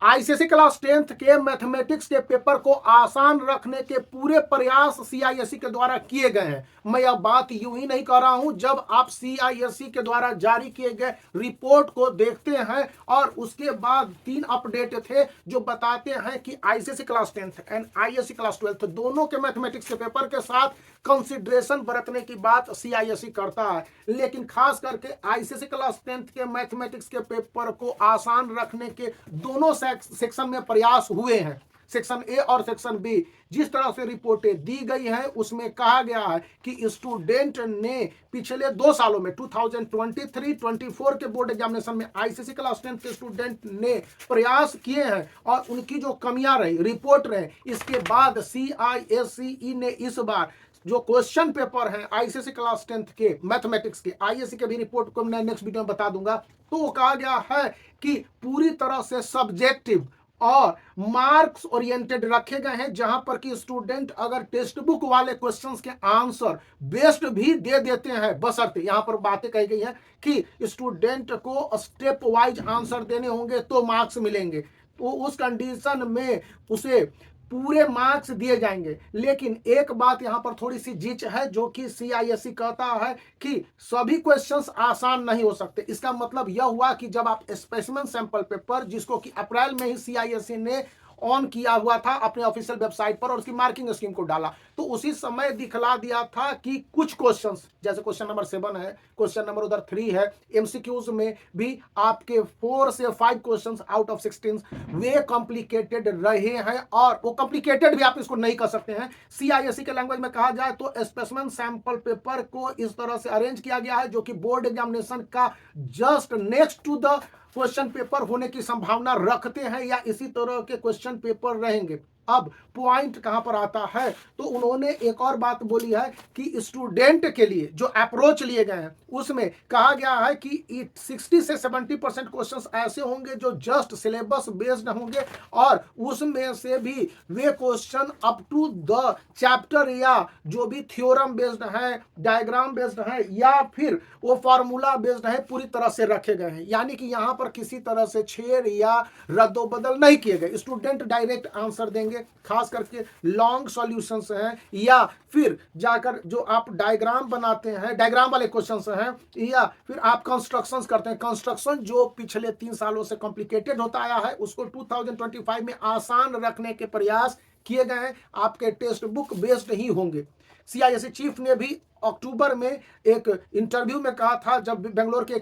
ICSE class 10th के mathematics के paper को आसान रखने के पूरे प्रयास सीआईएसई के द्वारा किए गए हैं। मैं यह बात यूं ही नहीं कर रहा हूं, जब आप सीआईएसई के द्वारा जारी किए गए रिपोर्ट को देखते हैं और उसके बाद 3 अपडेट थे जो बताते हैं कि ICSE class 10th and ISC class 12th दोनों के मैथमेटिक्स के पेपर के साथ कंसिडरेशन बरतने की बात सीआईएसई करता है, लेकिन खास करके आईसीएसई क्लास 10th के मैथमेटिक्स के पेपर को आसान रखने के दोनों सेक्शन में प्रयास हुए हैं। सेक्शन ए और सेक्शन बी जिस तरह से रिपोर्टें दी गई हैं उसमें कहा गया है कि स्टूडेंट ने पिछले 2 सालों में 2023-24 के बोर्ड एग्जामिनेशन में आईसीएसई क्लास 10 के स्टूडेंट ने प्रयास किए हैं और उनकी जो कमियां रही रिपोर्ट रहे, इसके बाद सीआईएसई ने इस बार जो क्वेश्चन पेपर है आईसीएसई क्लास 10th के मैथमेटिक्स के, आईएससी के भी रिपोर्ट को मैं नेक्स्ट वीडियो में बता दूंगा, तो कहा गया है कि पूरी तरह से सब्जेक्टिव और मार्क्स ओरिएंटेड रखे गए हैं, जहां पर कि स्टूडेंट अगर टेक्स्ट बुक वाले क्वेश्चंस के आंसर बेस्ट भी दे देते हैं, बशर्ते यहां पर बातें कही गई हैं कि स्टूडेंट को स्टेप वाइज आंसर देने होंगे तो मार्क्स मिलेंगे, तो उस कंडीशन में उसे पूरे मार्क्स दिए जाएंगे। लेकिन एक बात यहां पर थोड़ी सी जिच है जो कि सीआईएसई कहता है कि सभी क्वेश्चंस आसान नहीं हो सकते। इसका मतलब यह हुआ कि जब आप स्पेसिमेन सैंपल पेपर, जिसको कि अप्रैल में ही सीआईएसई ने ऑन किया हुआ था अपने ऑफिशियल वेबसाइट पर और उसकी मार्किंग स्कीम को डाला, तो उसी समय दिखला दिया था कि कुछ क्वेश्चंस जैसे क्वेश्चन नंबर 7 है, क्वेश्चन नंबर उधर 3 है, एमसीक्यूज में भी आपके 4 से 5 questions out of 16 way complicated रहे हैं और वो कॉम्प्लिकेटेड भी आप इसको नहीं कर सकते हैं। सीआईएसई के लैंग्वेज में कहा जाए तो स्पेसिमेन सैंपल पेपर को इस तरह से अरेंज किया गया है जो कि बोर्ड एग्जामिनेशन का just next to the question paper होने की संभावना रखते हैं या इसी तरह के क्वेश्चन पेपर रहेंगे। अब पॉइंट कहां पर आता है, तो उन्होंने एक और बात बोली है कि स्टूडेंट के लिए जो अप्रोच लिए गए हैं उसमें कहा गया है कि 60 से 70% क्वेश्चंस ऐसे होंगे जो जस्ट सिलेबस बेस्ड होंगे और उसमें से भी वे question up to the chapter या जो भी थ्योरम बेस्ड है, डायग्राम बेस्ड है या फिर वो फार्मूला बेस्ड है, पूरी तरह से रखे गए हैं। यानी कि यहां पर किसी तरह से छेड़ या रद्दोबदल नहीं किए गए, स्टूडेंट डायरेक्ट आंसर देंगे। खास करके लॉन्ग सॉल्यूशंस हैं या फिर जाकर जो आप डायग्राम बनाते हैं, डायग्राम वाले क्वेश्चंस हैं, या फिर आप कंस्ट्रक्शंस करते हैं। कंस्ट्रक्शन जो पिछले 3 सालों से कॉम्प्लिकेटेड होता आया है उसको 2025 में आसान रखने के प्रयास किए गए हैं। आपके टेक्स्ट बुक बेस्ड ही होंगे। सीआईएसई चीफ ने भी अक्टूबर में एक इंटरव्यू में कहा था, जब बेंगलोर के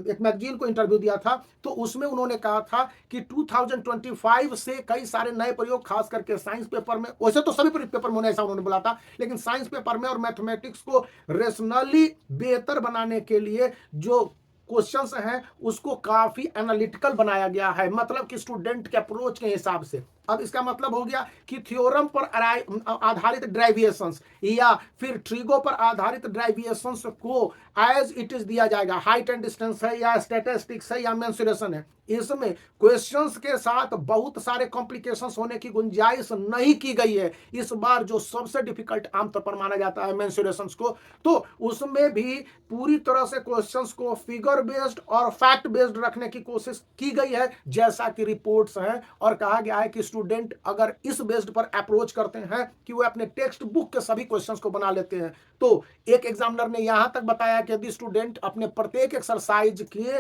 एक मैगजीन को इंटरव्यू दिया था, तो उसमें उन्होंने कहा था कि 2025 से कई सारे नए प्रयोग खास करके साइंस पेपर में, वैसे तो सभी पेपर में ऐसा उन्होंने बोला था, लेकिन साइंस पेपर में और मैथमेटिक्स को रेशनली बेहतर बनाने के लिए जो क्वेश्चंस हैं उसको काफी एनालिटिकल बनाया गया है, मतलब कि स्टूडेंट के अप्रोच के हिसाब से। अब इसका मतलब हो गया कि थ्योरम पर आधारित ड्राइविएशंस या फिर ट्रिगो पर आधारित ड्राइविएशंस को एज इट इज दिया जाएगा। हाइट एंड डिस्टेंस है या स्टैटिस्टिक्स है या मेंसुरेशन है, इसमें क्वेश्चंस के साथ बहुत सारे कॉम्प्लिकेशंस होने की गुंजाइश नहीं की गई है। इस बार जो सबसे डिफिकल्ट आमतौर पर माना जाता है मेंसुरेशंस को, तो उसमें भी पूरी तरह से क्वेश्चंस को फिगर बेस्ड और फैक्ट बेस्ड रखने की कोशिश की गई है, जैसा कि रिपोर्ट्स हैं। और कहा गया है कि स्टूडेंट अगर इस बेस्ड पर अप्रोच करते हैं कि वो अपने टेक्स्ट बुक के सभी क्वेश्चंस को बना लेते हैं, तो एक एग्जामिनर ने यहां तक बताया कि यदि स्टूडेंट अपने प्रत्येक एक्सरसाइज के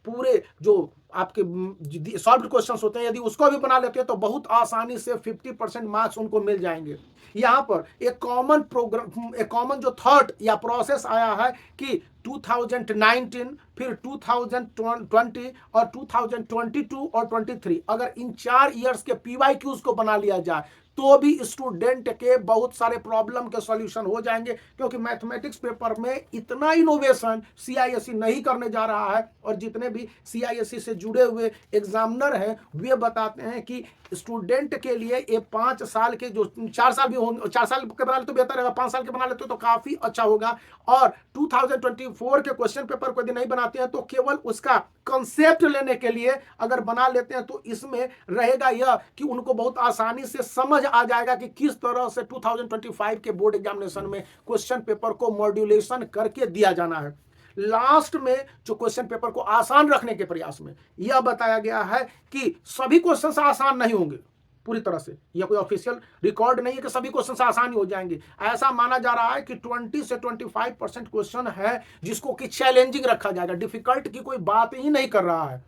पूरे जो आपके सॉल्व क्वेश्चंस होते हैं यदि उसको भी बना लेते हैं तो बहुत आसानी से 50% मार्क्स उनको मिल जाएंगे। यहाँ पर एक कॉमन प्रोग्राम, एक कॉमन जो थॉट या प्रोसेस आया है कि 2019 फिर 2020 और 2022 और 23 अगर इन 4 ईयर्स के पीवाईक्यूज को बना लिया जाए तो भी स्टूडेंट के बहुत सारे प्रॉब्लम के सॉल्यूशन हो जाएंगे, क्योंकि मैथमेटिक्स पेपर में इतना इनोवेशन सीआईएसई नहीं करने जा रहा है। और जितने भी सीआईएसई से जुड़े हुए एग्जामिनर हैं वे बताते हैं कि स्टूडेंट के लिए ये 5 साल के जो 4 साल भी होंगे, 4 साल के बना ले तो बेहतर रहेगा, 5 साल के बना लेते तो काफी अच्छा होगा। और 2024 के क्वेश्चन पेपर को यदि नहीं बनाते हैं तो केवल उसका कंसेप्ट लेने के लिए अगर बना लेते हैं तो इसमें रहेगा यह कि उनको बहुत आसानी से समझ आ जाएगा कि किस तरह से 2025 के बोर्ड एग्जामिनेशन में क्वेश्चन पेपर को मॉड्यूलेशन करके दिया जाना है। लास्ट में जो क्वेश्चन पेपर को आसान रखने के प्रयास में यह बताया गया है कि सभी क्वेश्चन आसान नहीं होंगे पूरी तरह से। यह कोई ऑफिशियल रिकॉर्ड नहीं है कि सभी क्वेश्चन आसान ही हो जाएंगे। ऐसा माना जा रहा है कि 20 से 25% क्वेश्चन है जिसको कि चैलेंजिंग रखा जाएगा, डिफिकल्ट की कोई बात ही नहीं कर रहा है।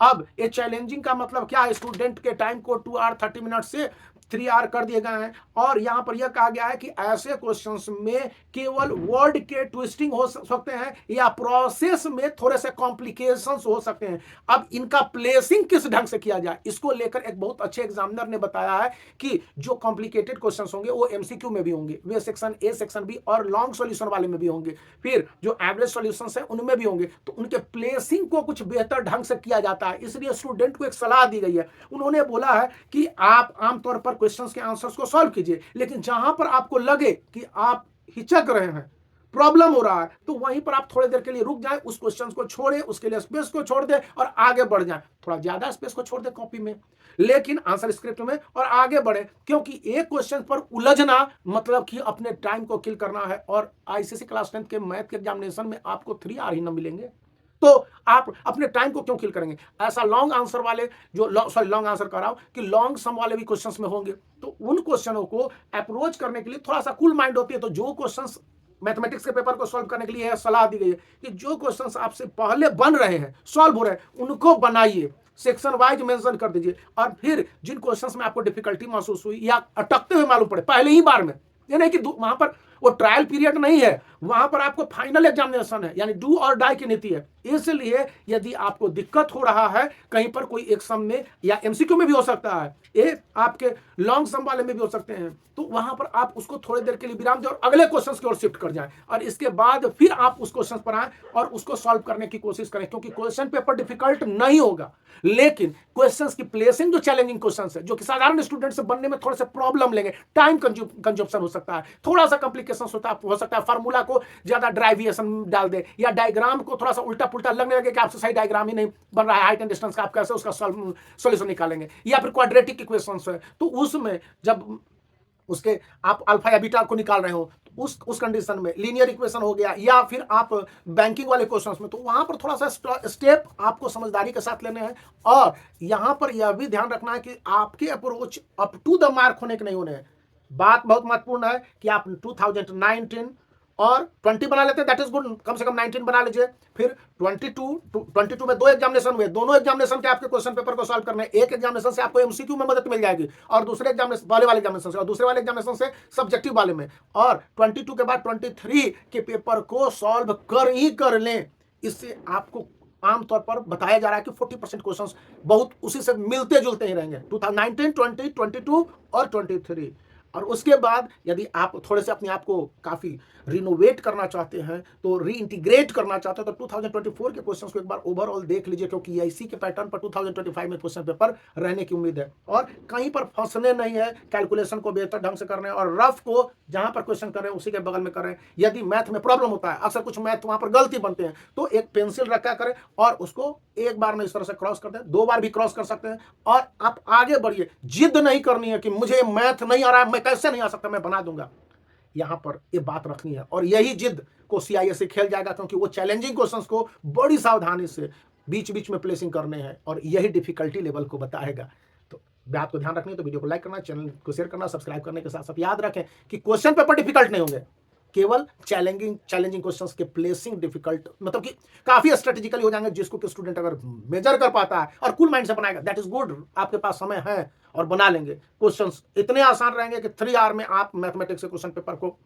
अब ये चैलेंजिंग का मतलब क्या है, स्टूडेंट के टाइम को 2 आवर 30 मिनट से 3 आवर कर दिए गए हैं। और यहां पर यह कहा गया है कि ऐसे क्वेश्चंस में केवल वर्ड के ट्विस्टिंग हो सकते हैं या प्रोसेस में थोड़े से कॉम्प्लिकेशंस हो सकते हैं। अब इनका प्लेसिंग किस ढंग से किया जाए, इसको लेकर एक बहुत अच्छे एग्जामिनर ने बताया है कि जो कॉम्प्लिकेटेड क्वेश्चंस होंगे वो एमसीक्यू में भी होंगे, वे सेक्शन ए, सेक्शन बी और लॉन्ग सॉल्यूशन वाले में भी होंगे, फिर जो एवरेज सॉल्यूशंस है उनमें भी होंगे। तो उनके प्लेसिंग को कुछ बेहतर ढंग से किया जाता है। इसलिए स्टूडेंट को एक सलाह दी गई है। उन्होंने बोला है कि आप आमतौर पर क्वेश्चंस के आंसर्स को सॉल्व कीजिए, लेकिन जहां पर आपको लगे कि आप हिचक रहे हैं, प्रॉब्लम हो रहा है, तो वहीं पर आप थोड़ी देर के लिए रुक जाएं, उस क्वेश्चन को छोड़ें, उसके लिए स्पेस को छोड़ दें और आगे बढ़ जाएं। थोड़ा ज्यादा स्पेस को छोड़ दें कॉपी में, लेकिन आंसर स्क्रिप्ट में, और आगे बढ़े। क्योंकि एक क्वेश्चन पर उलझना मतलब कि अपने टाइम को किल करना है। और आईसीएसई क्लास 10 के मैथ के एग्जामिनेशन में आपको 3 आवर ही न मिलेंगे, तो आप अपने टाइम को क्यों किल करेंगे। ऐसा लॉन्ग आंसर वाले जो लॉन्ग आंसर कर रहा हूं कि लॉन्ग सम वाले भी क्वेश्चंस में होंगे, तो उन क्वेश्चनों को अप्रोच करने के लिए थोड़ा सा कूल माइंड होती है। तो जो क्वेश्चंस मैथमेटिक्स के पेपर को सॉल्व करने के लिए यह सलाह दी गई है कि जो क्वेश्चंस आपसे पहले बन रहे हैं, सॉल्व हो रहे हैं, उनको बनाइए, सेक्शन वाइज मेंशन कर दीजिए। और फिर जिन क्वेश्चंस में आपको डिफिकल्टी महसूस हुई या अटकते हुए मालूम पड़े पहले ही बार में, ये नहीं कि वहां पर वो ट्रायल पीरियड नहीं है, वहां पर आपको फाइनल एग्जामिनेशन है, यानी डू और डाई की नीति है। इसलिए यदि आपको दिक्कत हो रहा है कहीं पर, कोई एक सम में या एमसीक्यू में भी हो सकता है, ये आपके लॉन्ग सम वाले में भी हो सकते हैं, तो वहां पर आप उसको थोड़ी देर के लिए विराम दें और अगले क्वेश्चन की ओर शिफ्ट कर जाएं, और इसके बाद फिर आप उस क्वेश्चन पर आए और उसको सॉल्व करने की कोशिश करें। क्योंकि क्वेश्चन पेपर डिफिकल्ट नहीं होगा, लेकिन क्वेश्चंस की प्लेसिंग जो चैलेंजिंग क्वेश्चंस है, जो कि साधारण स्टूडेंट से बनने में थोड़े से प्रॉब्लम लेंगे, टाइम कंजप्शन हो सकता है, थोड़ा सा कॉम्प्लिकेशन हो सकता है, फार्मूला को ज्यादा ड्राइविएशन डाल दे, या डायग्राम को थोड़ा सा उल्टा पुल्टा लगने लगे कि आपसे सही डायग्राम ही नहीं बन रहा है, हाइट एंड डिस्टेंस का, आप कैसे उसका सॉल्यूशन निकालेंगे, या फिर क्वाड्रेटिक इक्वेशंस है, तो उसमें जब उसके आप अल्फा या बीटा को निकाल रहे हो, उस कंडीशन में लीनियर इक्वेशन हो गया, या फिर आप बैंकिंग वाले क्वेश्चंस में, तो वहां पर थोड़ा सा स्टेप आपको समझदारी के साथ लेने हैं। और यहां पर यह भी ध्यान रखना है कि आपके approach up to the mark होने के नहीं होने हैं। बात बहुत महत्वपूर्ण है कि आप 2019 और 20 बना लेते हैं, दैट इज गुड, कम से कम 19 बना लीजिए। फिर 22 में 2 एग्जामिनेशन हुए, दोनों एग्जामिनेशन के आपके क्वेश्चन पेपर को सॉल्व करने, एक एग्जामिनेशन से आपको एमसीक्यू में मदद मिल जाएगी, और दूसरे एग्जामिनेशन वाले एग्जामिनेशन से, और दूसरे वाले एग्जामिनेशन से सब्जेक्टिव वाले में, और 22 के बाद 23 के पेपर को सॉल्व कर ही कर लें। इससे आपको आमतौर पर बताया जा रहा है कि 40% क्वेश्चंस बहुत उसी से मिलते जुलते ही रहेंगे, 2019, 20, 22 और 23। और उसके बाद यदि आप थोड़े से अपने आप को काफी रिनोवेट करना चाहते हैं, तो रीइंटीग्रेट करना चाहते हैं, तो 2024 के क्वेश्चंस को एक बार ओवरऑल देख लीजिए, क्योंकि इसी के पैटर्न पर 2025 में क्वेश्चन पेपर रहने की उम्मीद है। और कहीं पर फंसने नहीं है, कैलकुलेशन को बेहतर ढंग से कर रहे हैं, और रफ को जहां पर क्वेश्चन कर रहे हैं उसी के बगल में कर रहे हैं। यदि मैथ में प्रॉब्लम होता है, अक्सर कुछ मैथ वहां पर गलती बनते हैं, तो एक पेंसिल रखा करें और उसको एक बार में इस तरह से क्रॉस कर दें, 2 बार भी क्रॉस कर सकते हैं, और आप आगे बढ़िए। जिद नहीं करनी है कि मुझे मैथ नहीं आ रहा है, मैं कैसे नहीं आ सकता, मैं बना दूंगा। यहां पर ये बात रखनी है, और यही जिद को सीआईएससी खेल जाएगा, क्योंकि वो चैलेंजिंग क्वेश्चंस को बड़ी सावधानी से बीच बीच में प्लेसिंग करने हैं, और यही डिफिकल्टी लेवल को बताएगा। तो बात को ध्यान रखनी है तो वीडियो को लाइक करना, चैनल को शेयर करना, सब्सक्राइब करने के साथ साथ याद रखें कि क्वेश्चन पेपर डिफिकल्ट नहीं होंगे, केवल चैलेंजिंग क्वेश्चंस के प्लेसिंग डिफिकल्ट, मतलब कि काफी स्ट्रेटेजिकली हो जाएंगे, जिसको कि स्टूडेंट अगर मेजर कर पाता है और कूल माइंड से बनाएगा, दैट इज गुड, आपके पास समय है और बना लेंगे। क्वेश्चंस इतने आसान रहेंगे कि 3 आवर में आप मैथमेटिक्स के क्वेश्चन पेपर को